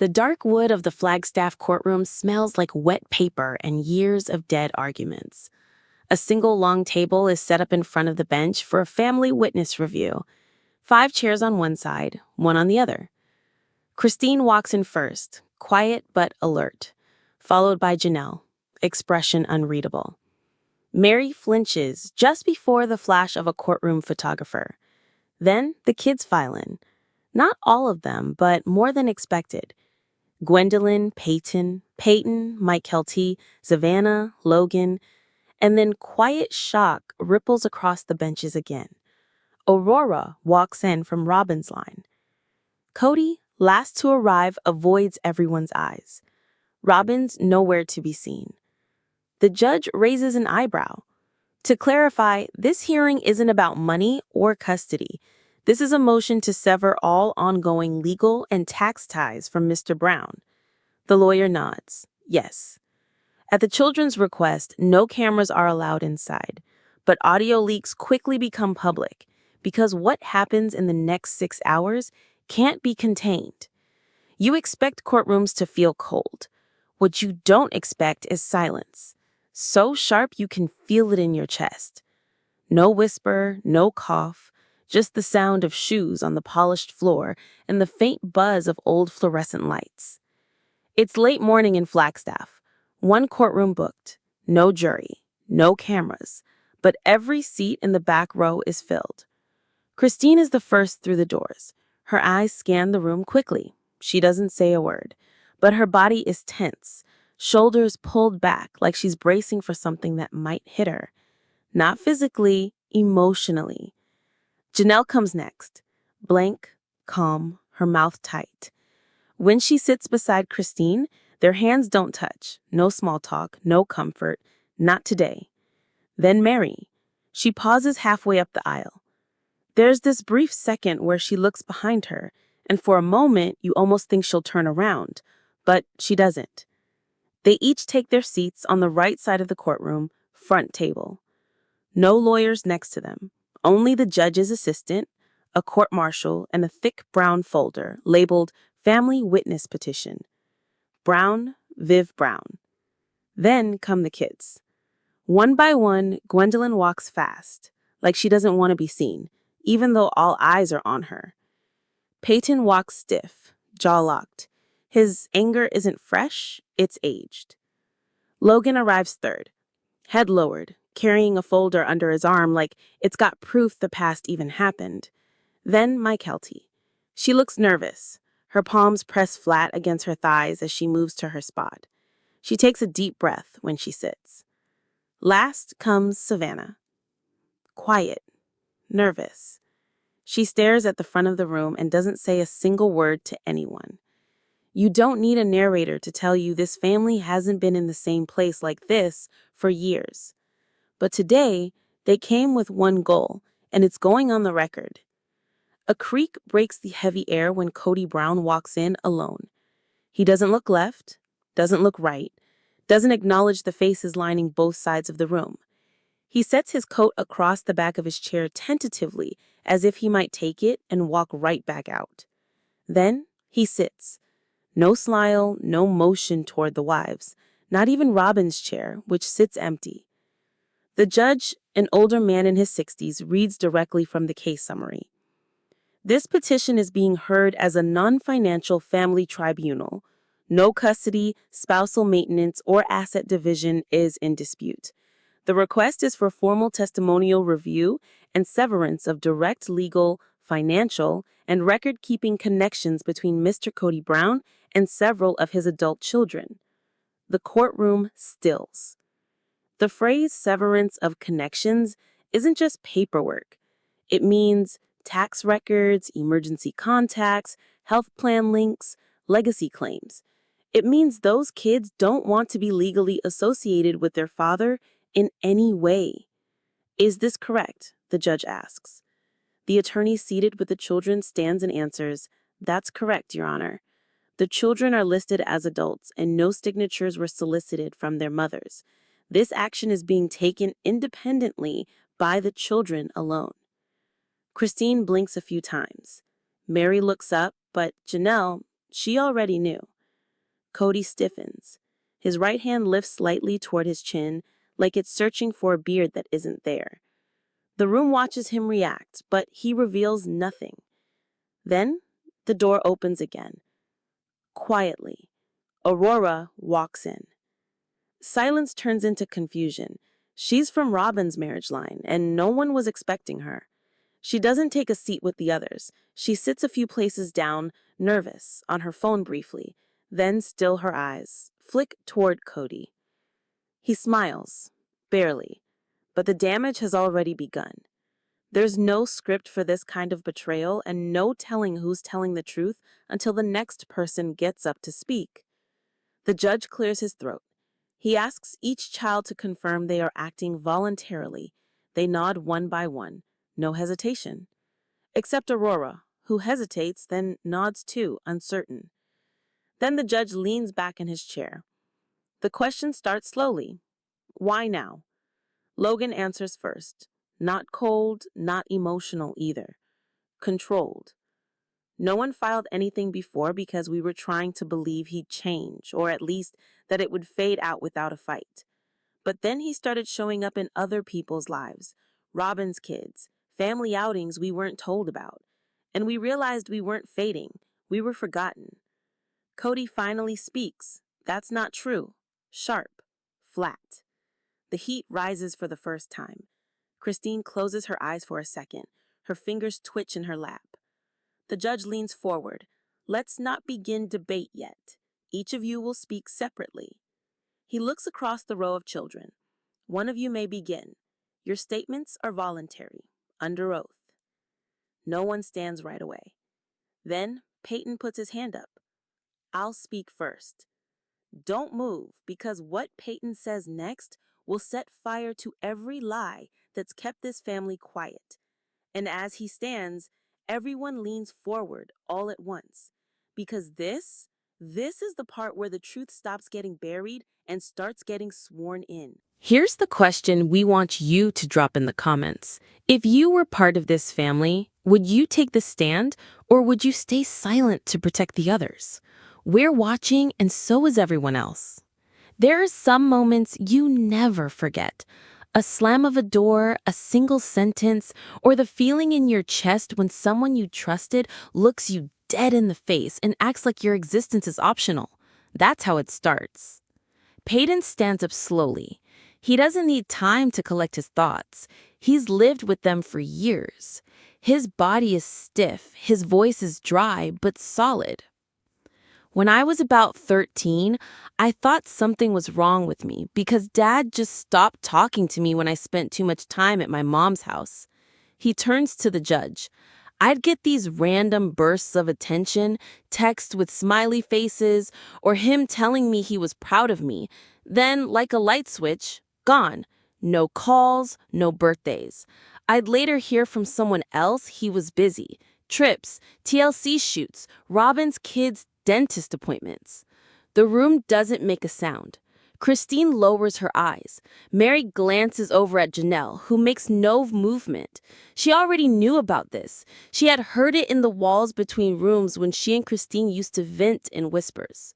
The dark wood of the Flagstaff courtroom smells like wet paper and years of dead arguments. A single long table is set up in front of the bench for a family witness review. 5 chairs on one side, one on the other. Christine walks in first, quiet but alert, followed by Janelle, expression unreadable. Mary flinches just before the flash of a courtroom photographer. Then the kids file in. Not all of them, but more than expected. Gwendolyn, Peyton, Mike Kelty, Savannah, Logan, and then quiet shock ripples across the benches again. Aurora walks in from Robyn's line. Kody, last to arrive, avoids everyone's eyes. Robyn's nowhere to be seen. The judge raises an eyebrow. To clarify, this hearing isn't about money or custody. This is a motion to sever all ongoing legal and tax ties from Mr. Brown. The lawyer nods. Yes. At the children's request, no cameras are allowed inside, but audio leaks quickly become public because what happens in the next 6 hours can't be contained. You expect courtrooms to feel cold. What you don't expect is silence. So sharp you can feel it in your chest. No whisper, no cough, just the sound of shoes on the polished floor and the faint buzz of old fluorescent lights. It's late morning in Flagstaff. One courtroom booked. No jury, no cameras, but every seat in the back row is filled. Christine is the first through the doors. Her eyes scan the room quickly. She doesn't say a word, but her body is tense, shoulders pulled back like she's bracing for something that might hit her. Not physically, emotionally. Janelle comes next, blank, calm, her mouth tight. When she sits beside Christine, their hands don't touch. No small talk, no comfort, not today. Then Mary. She pauses halfway up the aisle. There's this brief second where she looks behind her, and for a moment you almost think she'll turn around, but she doesn't. They each take their seats on the right side of the courtroom, front table. No lawyers next to them, only the judge's assistant, a court marshal, and a thick brown folder labeled Family Witness Petition. Brown, Viv Brown. Then come the kids. One by one, Gwendolyn walks fast, like she doesn't want to be seen, even though all eyes are on her. Peyton walks stiff, jaw locked. His anger isn't fresh, it's aged. Logan arrives third, head lowered, carrying a folder under his arm like it's got proof the past even happened. Then Mike Kelty. She looks nervous, her palms pressed flat against her thighs as she moves to her spot. She takes a deep breath when she sits. Last comes Savannah. Quiet, nervous. She stares at the front of the room and doesn't say a single word to anyone. You don't need a narrator to tell you this family hasn't been in the same place like this for years. But today, they came with one goal, and it's going on the record. A creak breaks the heavy air when Kody Brown walks in alone. He doesn't look left, doesn't look right, doesn't acknowledge the faces lining both sides of the room. He sets his coat across the back of his chair tentatively, as if he might take it and walk right back out. Then he sits. No smile, no motion toward the wives, not even Robyn's chair, which sits empty. The judge, an older man in his 60s, reads directly from the case summary. This petition is being heard as a non-financial family tribunal. No custody, spousal maintenance, or asset division is in dispute. The request is for formal testimonial review and severance of direct legal, financial, and record-keeping connections between Mr. Kody Brown and several of his adult children. The courtroom stills. The phrase severance of connections isn't just paperwork. It means tax records, emergency contacts, health plan links, legacy claims. It means those kids don't want to be legally associated with their father in any way. Is this correct? The judge asks. The attorney seated with the children stands and answers, "That's correct, Your Honor. The children are listed as adults and no signatures were solicited from their mothers. This action is being taken independently by the children alone." Christine blinks a few times. Mary looks up, but Janelle, She already knew. Kody stiffens. His right hand lifts slightly toward his chin, like it's searching for a beard that isn't there. The room watches him react, but he reveals nothing. Then, the door opens again. Quietly, Aurora walks in. Silence turns into confusion. She's from Robyn's marriage line, and no one was expecting her. She doesn't take a seat with the others. She sits a few places down, nervous, on her phone briefly, then still her eyes, flick toward Kody. He smiles, barely, but the damage has already begun. There's no script for this kind of betrayal and no telling who's telling the truth until the next person gets up to speak. The judge clears his throat. He asks each child to confirm they are acting voluntarily. They nod one by one, no hesitation. Except Aurora, who hesitates, then nods too, uncertain. Then the judge leans back in his chair. The question starts slowly. Why now? Logan answers first. Not cold, not emotional either. Controlled. No one filed anything before because we were trying to believe he'd change, or at least that it would fade out without a fight. But then he started showing up in other people's lives. Robyn's kids, family outings we weren't told about. And we realized we weren't fading. We were forgotten. Kody finally speaks. That's not true. Sharp. Flat. The heat rises for the first time. Christine closes her eyes for a second. Her fingers twitch in her lap. The judge leans forward. Let's not begin debate yet. Each of you will speak separately. He looks across the row of children. One of you may begin. Your statements are voluntary, under oath. No one stands right away. Then Peyton puts his hand up. I'll speak first. Don't move, because what Peyton says next will set fire to every lie that's kept this family quiet. And as he stands, everyone leans forward all at once. Because this is the part where the truth stops getting buried and starts getting sworn in. Here's the question we want you to drop in the comments. If you were part of this family, would you take the stand or would you stay silent to protect the others? We're watching and so is everyone else. There are some moments you never forget. A slam of a door, a single sentence, or the feeling in your chest when someone you trusted looks you dead in the face and acts like your existence is optional. That's how it starts. Peyton stands up slowly. He doesn't need time to collect his thoughts. He's lived with them for years. His body is stiff, his voice is dry but solid. When I was about 13, I thought something was wrong with me because Dad just stopped talking to me when I spent too much time at my mom's house. He turns to the judge. I'd get these random bursts of attention, text with smiley faces, or him telling me he was proud of me. Then, like a light switch, gone. No calls, no birthdays. I'd later hear from someone else he was busy. Trips, TLC shoots, Robyn's kids' dentist appointments. The room doesn't make a sound. Christine lowers her eyes. Mary glances over at Janelle, who makes no movement. She already knew about this. She had heard it in the walls between rooms when she and Christine used to vent in whispers.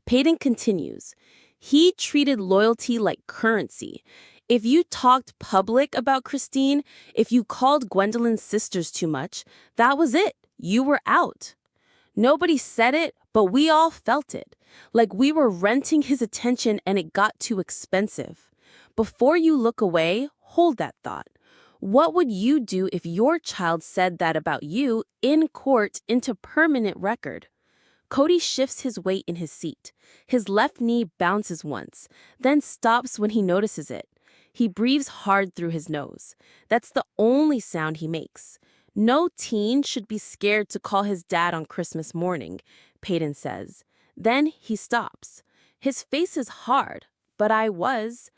Peyton continues. He treated loyalty like currency. If you talked public about Christine, if you called Gwendolyn's sisters too much, that was it. You were out. Nobody said it, but we all felt it. Like we were renting his attention and it got too expensive. Before you look away, hold that thought. What would you do if your child said that about you in court into permanent record? Kody shifts his weight in his seat. His left knee bounces once, then stops when he notices it. He breathes hard through his nose. That's the only sound he makes. No teen should be scared to call his dad on Christmas morning, Peyton says. Then he stops. His face is hard, but I was.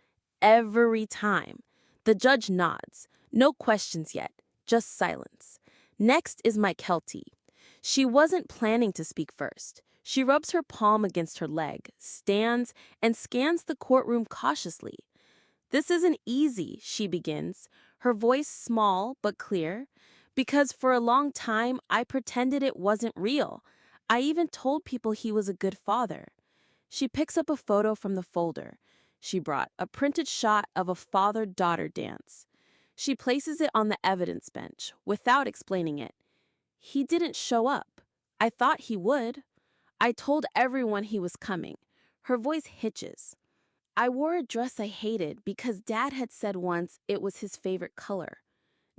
Every time. The judge nods. No questions yet, just silence. Next is Mike Kelty. She wasn't planning to speak first. She rubs her palm against her leg, stands, and scans the courtroom cautiously. This isn't easy, she begins, her voice small but clear. Because for a long time, I pretended it wasn't real. I even told people he was a good father. She picks up a photo from the folder she brought, a printed shot of a father-daughter dance. She places it on the evidence bench without explaining it. He didn't show up. I thought he would. I told everyone he was coming. Her voice hitches. I wore a dress I hated because Dad had said once it was his favorite color.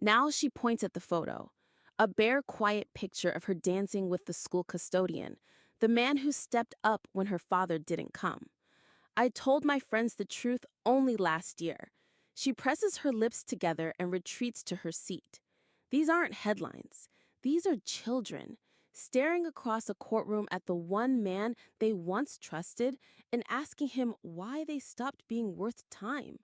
Now she points at the photo. A bare, quiet picture of her dancing with the school custodian, the man who stepped up when her father didn't come. I told my friends the truth only last year. She presses her lips together and retreats to her seat. These aren't headlines. These are children, staring across a courtroom at the one man they once trusted and asking him why they stopped being worth time.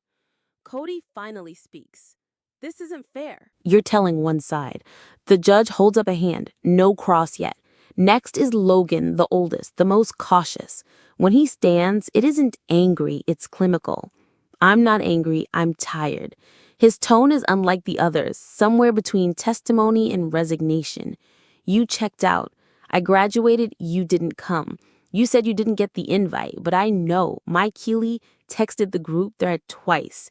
Kody finally speaks. This isn't fair. You're telling one side. The judge holds up a hand. No cross yet. Next is Logan, the oldest, the most cautious. When he stands, it isn't angry, it's clinical. I'm not angry, I'm tired. His tone is unlike the others, somewhere between testimony and resignation. You checked out. I graduated, you didn't come. You said you didn't get the invite, but I know. My Keely texted the group thread twice.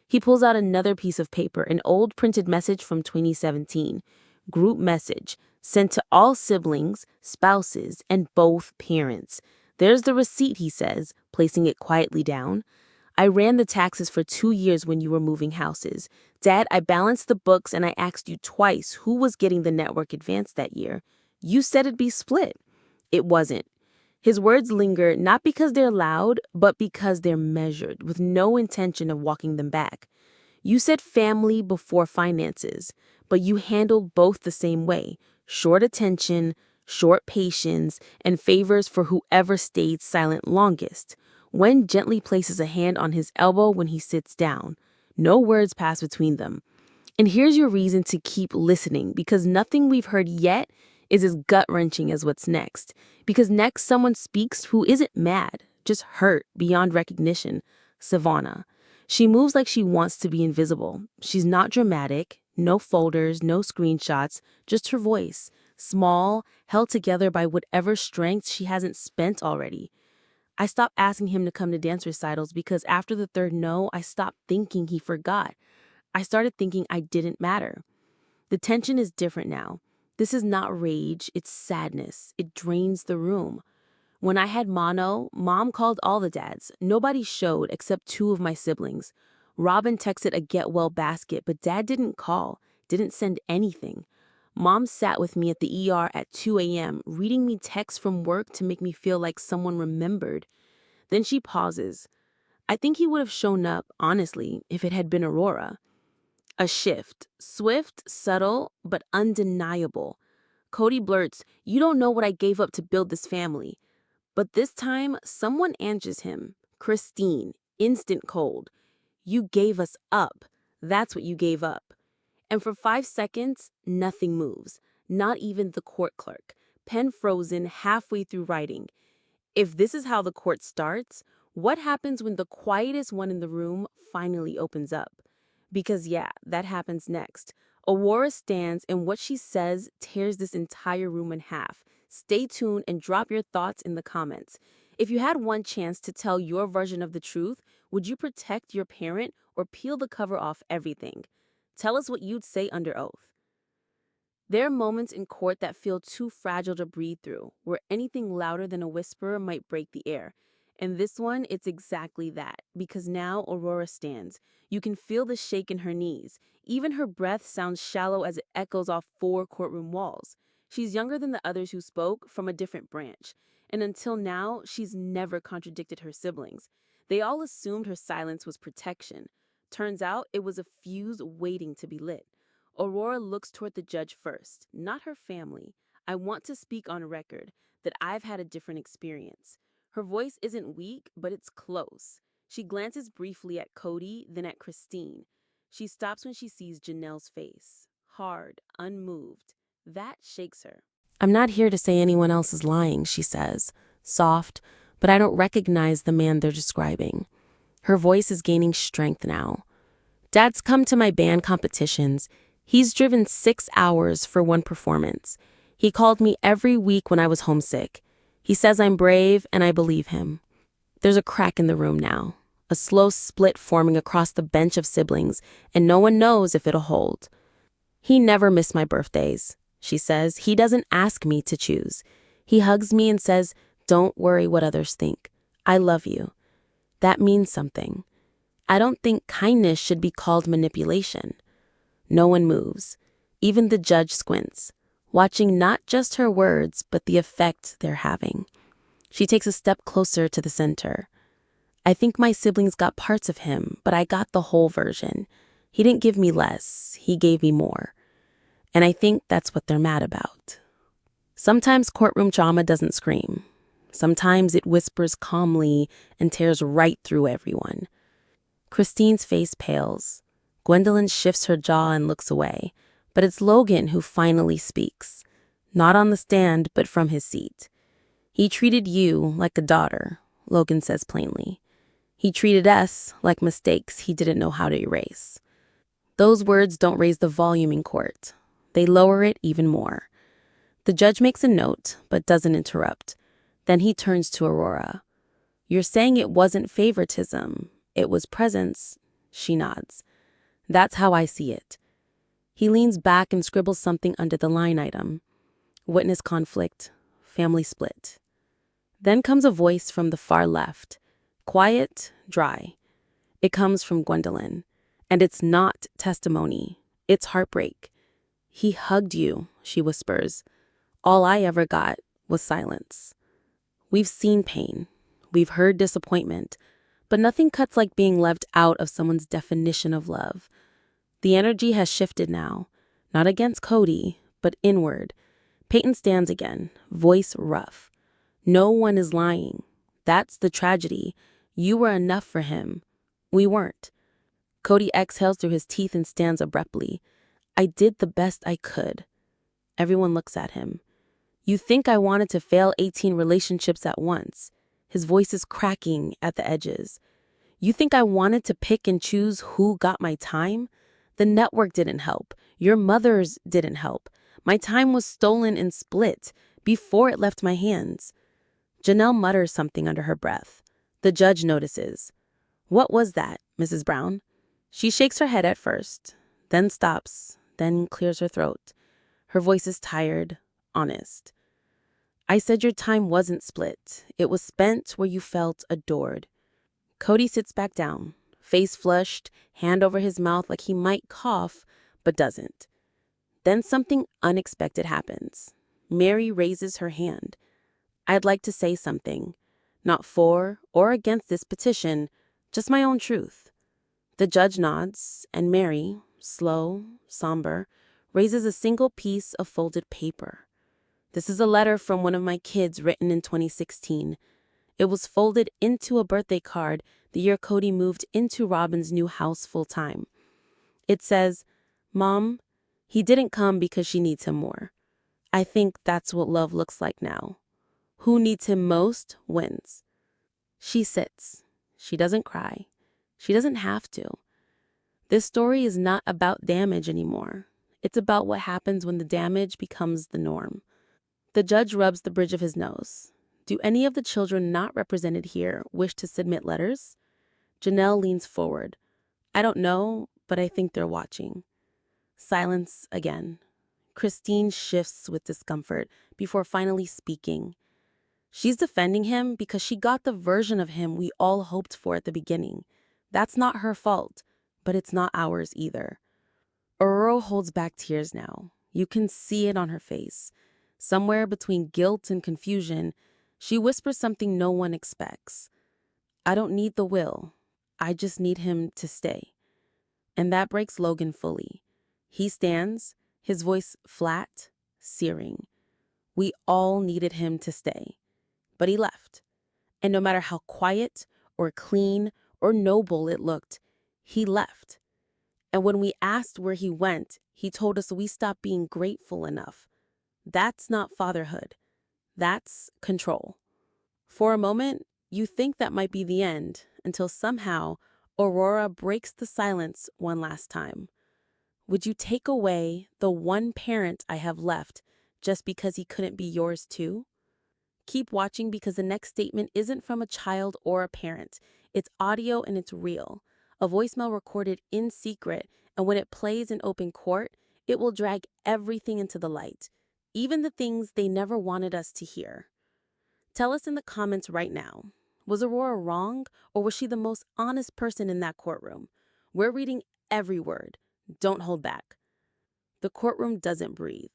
He pulls out another piece of paper, an old printed message from 2017. Group message, sent to all siblings, spouses, and both parents. There's the receipt, he says, placing it quietly down. I ran the taxes for 2 years when you were moving houses. Dad, I balanced the books and I asked you twice who was getting the network advance that year. You said it'd be split. It wasn't. His words linger not because they're loud, but because they're measured, with no intention of walking them back. You said family before finances, but you handled both the same way. Short attention, short patience, and favors for whoever stayed silent longest. Wen gently places a hand on his elbow when he sits down. No words pass between them. And here's your reason to keep listening, because nothing we've heard yet is as gut-wrenching as what's next. Because next someone speaks who isn't mad, just hurt beyond recognition. Savannah. She moves like she wants to be invisible. She's not dramatic, no folders, no screenshots, just her voice. Small, held together by whatever strength she hasn't spent already. I stopped asking him to come to dance recitals because after the third no, I stopped thinking he forgot. I started thinking I didn't matter. The tension is different now. This is not rage, it's sadness. It drains the room. When I had mono, Mom called all the dads. Nobody showed except 2 of my siblings. Robyn texted a get well basket, but Dad didn't call, didn't send anything. Mom sat with me at the ER at 2 a.m., reading me texts from work to make me feel like someone remembered. Then she pauses. I think he would have shown up, honestly, if it had been Aurora. A shift. Swift, subtle, but undeniable. Kody blurts, "You don't know what I gave up to build this family." But this time, someone answers him. Christine, instant cold. You gave us up. That's what you gave up. And for 5 seconds, nothing moves. Not even the court clerk. Pen frozen halfway through writing. If this is how the court starts, what happens when the quietest one in the room finally opens up? Because yeah, that happens next. Aurora stands and what she says tears this entire room in half. Stay tuned and drop your thoughts in the comments. If you had one chance to tell your version of the truth, would you protect your parent or peel the cover off everything? Tell us what you'd say under oath. There are moments in court that feel too fragile to breathe through, where anything louder than a whisper might break the air. In this one, it's exactly that, because now Aurora stands. You can feel the shake in her knees. Even her breath sounds shallow as it echoes off 4 courtroom walls. She's younger than the others who spoke, from a different branch. And until now, she's never contradicted her siblings. They all assumed her silence was protection. Turns out it was a fuse waiting to be lit. Aurora looks toward the judge first, not her family. I want to speak on record that I've had a different experience. Her voice isn't weak, but it's close. She glances briefly at Kody, then at Christine. She stops when she sees Janelle's face. Hard, unmoved. That shakes her. I'm not here to say anyone else is lying, she says. Soft, but I don't recognize the man they're describing. Her voice is gaining strength now. Dad's come to my band competitions. He's driven 6 hours for one performance. He called me every week when I was homesick. He says I'm brave, and I believe him. There's a crack in the room now, a slow split forming across the bench of siblings, and no one knows if it'll hold. He never missed my birthdays, she says. He doesn't ask me to choose. He hugs me and says, "Don't worry what others think. I love you." That means something. I don't think kindness should be called manipulation. No one moves. Even the judge squints, watching not just her words, but the effect they're having. She takes a step closer to the center. "I think my siblings got parts of him, but I got the whole version. He didn't give me less, he gave me more. And I think that's what they're mad about." Sometimes courtroom drama doesn't scream. Sometimes it whispers calmly and tears right through everyone. Christine's face pales. Gwendolyn shifts her jaw and looks away, but it's Logan who finally speaks. Not on the stand, but from his seat. "He treated you like a daughter," Logan says plainly. "He treated us like mistakes he didn't know how to erase." Those words don't raise the volume in court. They lower it even more. The judge makes a note, but doesn't interrupt. Then he turns to Aurora. "You're saying it wasn't favoritism, it was presence." She nods. "That's how I see it." He leans back and scribbles something under the line item. "Witness conflict, family split." Then comes a voice from the far left. Quiet, dry. It comes from Gwendolyn. And it's not testimony. It's heartbreak. "He hugged you," she whispers. "All I ever got was silence." We've seen pain. We've heard disappointment. But nothing cuts like being left out of someone's definition of love. The energy has shifted now. Not against Kody, but inward. Peyton stands again, voice rough. "No one is lying. That's the tragedy. You were enough for him. We weren't." Kody exhales through his teeth and stands abruptly. "I did the best I could." Everyone looks at him. "You think I wanted to fail 18 relationships at once?" His voice is cracking at the edges. "You think I wanted to pick and choose who got my time? The network didn't help. Your mother's didn't help. My time was stolen and split before it left my hands." Janelle mutters something under her breath. The judge notices. "What was that, Mrs. Brown?" She shakes her head at first, then stops, then clears her throat. Her voice is tired, honest. "I said your time wasn't split. It was spent where you felt adored." Kody sits back down, face flushed, hand over his mouth like he might cough, but doesn't. Then something unexpected happens. Mary raises her hand. "I'd like to say something. Not for or against this petition, just my own truth." The judge nods, and Mary, slow, somber, raises a single piece of folded paper. "This is a letter from one of my kids written in 2016. It was folded into a birthday card the year Kody moved into Robyn's new house full-time. It says, 'Mom, he didn't come because she needs him more. I think that's what love looks like now. Who needs him most wins.'" She sits. She doesn't cry. She doesn't have to. This story is not about damage anymore. It's about what happens when the damage becomes the norm. The judge rubs the bridge of his nose. "Do any of the children not represented here wish to submit letters?" Janelle leans forward. "I don't know, but I think they're watching." Silence again. Christine shifts with discomfort before finally speaking. She's defending him because she got the version of him we all hoped for at the beginning. That's not her fault, but it's not ours either. Aurora holds back tears now. You can see it on her face. Somewhere between guilt and confusion, she whispers something no one expects. "I don't need the will. I just need him to stay." And that breaks Logan fully. He stands, his voice flat, searing. We all needed him to stay. But he left. And no matter how quiet or clean or noble it looked, he left. And when we asked where he went, he told us we stopped being grateful enough. That's not fatherhood. That's control. For a moment, you think that might be the end, until somehow Aurora breaks the silence one last time. "Would you take away the one parent I have left just because he couldn't be yours too? Keep watching because the next statement isn't from a child or a parent. It's audio and it's real. A voicemail recorded in secret, and when it plays in open court, it will drag everything into the light, even the things they never wanted us to hear. Tell us in the comments right now. Was Aurora wrong, or was she the most honest person in that courtroom? We're reading every word. Don't hold back. The courtroom doesn't breathe.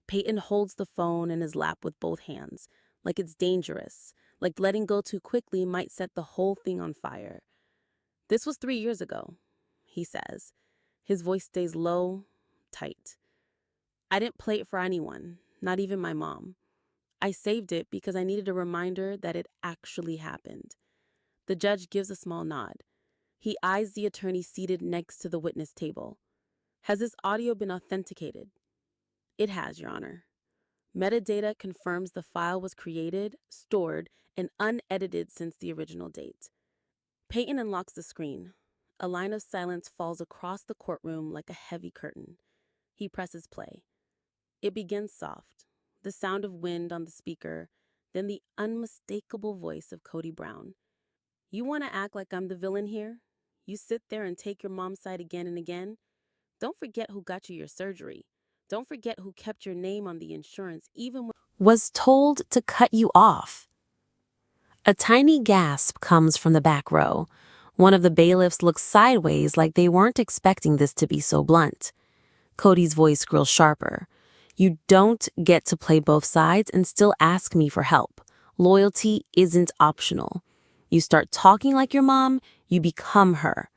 Peyton holds the phone in his lap with both hands, like it's dangerous, like letting go too quickly might set the whole thing on fire. This was 3 years ago, he says. His voice stays low, tight. I didn't play it for anyone, not even my mom. I saved it because I needed a reminder that it actually happened. The judge gives a small nod. He eyes the attorney seated next to the witness table. Has this audio been authenticated? It has, Your Honor. Metadata confirms the file was created, stored, and unedited since the original date. Peyton unlocks the screen. A line of silence falls across the courtroom like a heavy curtain. He presses play. It begins soft, the sound of wind on the speaker, then the unmistakable voice of Kody Brown. You want to act like I'm the villain here? You sit there and take your mom's side again and again? Don't forget who got you your surgery. Don't forget who kept your name on the insurance even when was told to cut you off. A tiny gasp comes from the back row. One of the bailiffs looks sideways like they weren't expecting this to be so blunt. Kody's voice grows sharper. You don't get to play both sides and still ask me for help. Loyalty isn't optional. You start talking like your mom, you become her.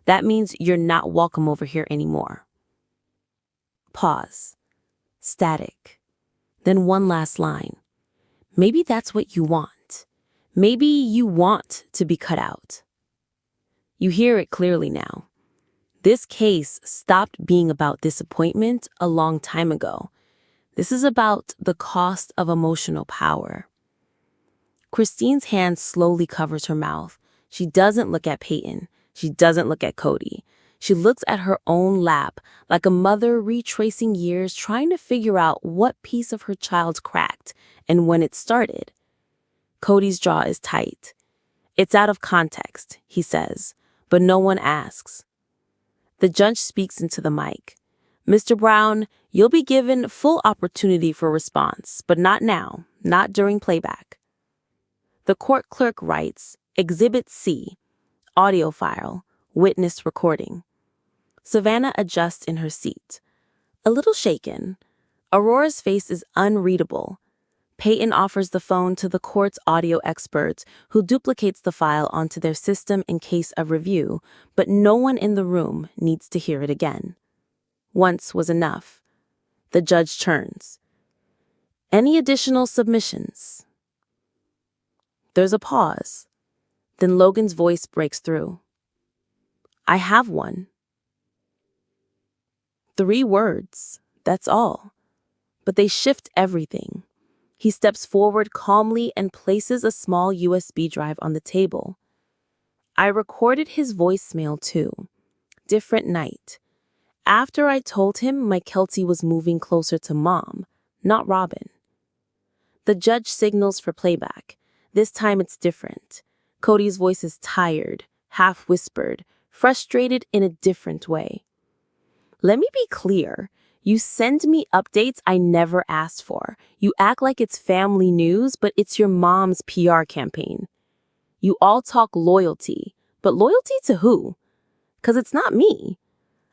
That means you're not welcome over here anymore. Pause. Static. Then one last line. Maybe that's what you want. Maybe you want to be cut out. You hear it clearly now. This case stopped being about disappointment a long time ago. This is about the cost of emotional power. Christine's hand slowly covers her mouth. She doesn't look at Peyton. She doesn't look at Kody. She looks at her own lap, like a mother retracing years, trying to figure out what piece of her child cracked and when it started. Kody's jaw is tight. It's out of context, he says, but no one asks. The judge speaks into the mic. Mr. Brown, you'll be given full opportunity for response, but not now, not during playback. The court clerk writes, Exhibit C, audio file, witness recording. Savannah adjusts in her seat. A little shaken. Aurora's face is unreadable. Peyton offers the phone to the court's audio expert, who duplicates the file onto their system in case of review, but no one in the room needs to hear it again. Once was enough. The judge turns. Any additional submissions? There's a pause. Then Logan's voice breaks through. I have one. 3 words, that's all. But they shift everything. He steps forward calmly and places a small USB drive on the table. I recorded his voicemail too. Different night. After I told him my Kelty was moving closer to Mom, not Robyn. The judge signals for playback. This time it's different. Kody's voice is tired, half-whispered, frustrated in a different way. Let me be clear. You send me updates I never asked for. You act like it's family news, but it's your mom's PR campaign. You all talk loyalty, but loyalty to who? 'Cause it's not me.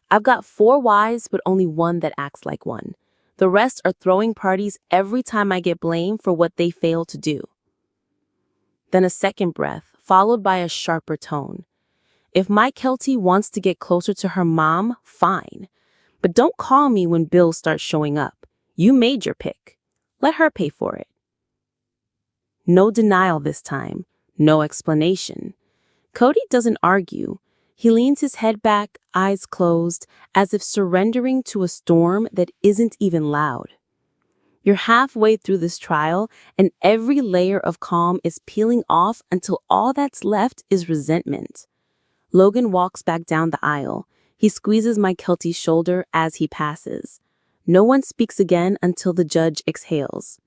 I've got 4 wives, but only one that acts like one. The rest are throwing parties every time I get blamed for what they fail to do. Then a second breath, followed by a sharper tone. If my Kelty wants to get closer to her mom, fine. But don't call me when bills start showing up. You made your pick. Let her pay for it. No denial this time. No explanation. Kody doesn't argue. He leans his head back, eyes closed, as if surrendering to a storm that isn't even loud. You're halfway through this trial, and every layer of calm is peeling off until all that's left is resentment. Logan walks back down the aisle. He squeezes my Kelty's shoulder as he passes. No one speaks again until the judge exhales.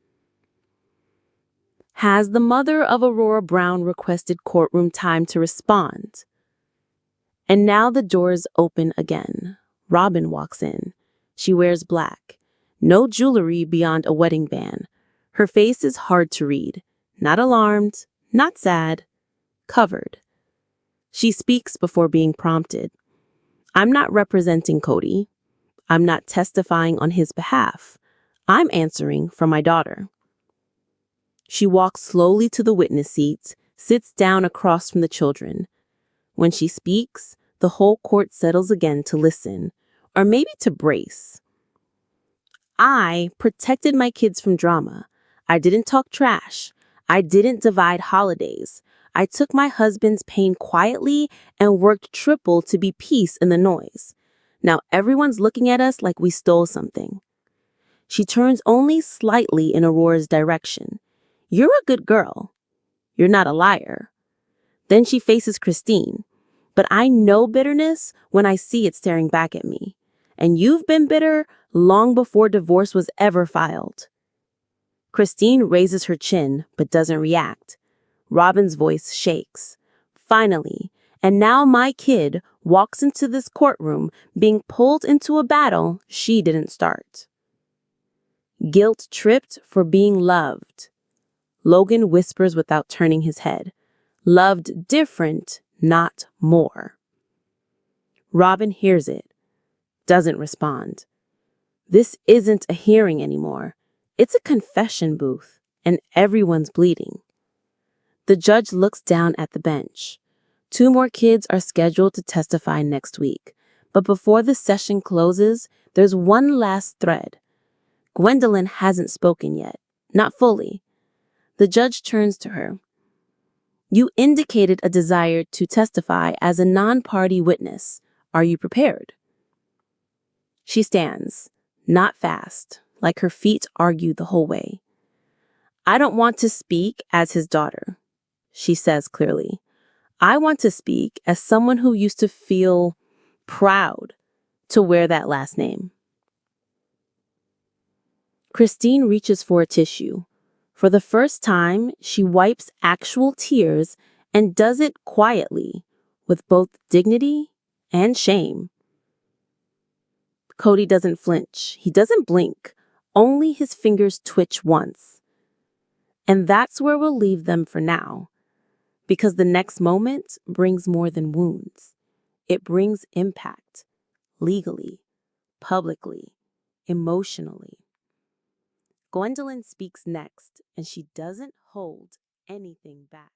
Has the mother of Aurora Brown requested courtroom time to respond? And now the doors open again. Robyn walks in. She wears black. No jewelry beyond a wedding band. Her face is hard to read. Not alarmed, not sad, covered. She speaks before being prompted. I'm not representing Kody. I'm not testifying on his behalf. I'm answering for my daughter. She walks slowly to the witness seats, sits down across from the children. When she speaks, the whole court settles again to listen, or maybe to brace. I protected my kids from drama. I didn't talk trash. I didn't divide holidays. I took my husband's pain quietly and worked triple to be peace in the noise. Now everyone's looking at us like we stole something. She turns only slightly in Aurora's direction. You're a good girl. You're not a liar. Then she faces Christine. But I know bitterness when I see it staring back at me. And you've been bitter long before divorce was ever filed. Christine raises her chin but doesn't react. Robyn's voice shakes. Finally, and now my kid walks into this courtroom being pulled into a battle she didn't start. Guilt tripped for being loved. Logan whispers without turning his head. Loved different, not more. Robyn hears it, doesn't respond. This isn't a hearing anymore. It's a confession booth, and everyone's bleeding. The judge looks down at the bench. 2 more kids are scheduled to testify next week, but before the session closes, there's one last thread. Gwendolyn hasn't spoken yet, not fully. The judge turns to her. You indicated a desire to testify as a non-party witness. Are you prepared? She stands, not fast, like her feet argue the whole way. I don't want to speak as his daughter, she says clearly. I want to speak as someone who used to feel proud to wear that last name. Christine reaches for a tissue. For the first time, she wipes actual tears and does it quietly, with both dignity and shame. Kody doesn't flinch. He doesn't blink. Only his fingers twitch once. And that's where we'll leave them for now. Because the next moment brings more than wounds. It brings impact. Legally, publicly, emotionally. Gwendolyn speaks next, and she doesn't hold anything back.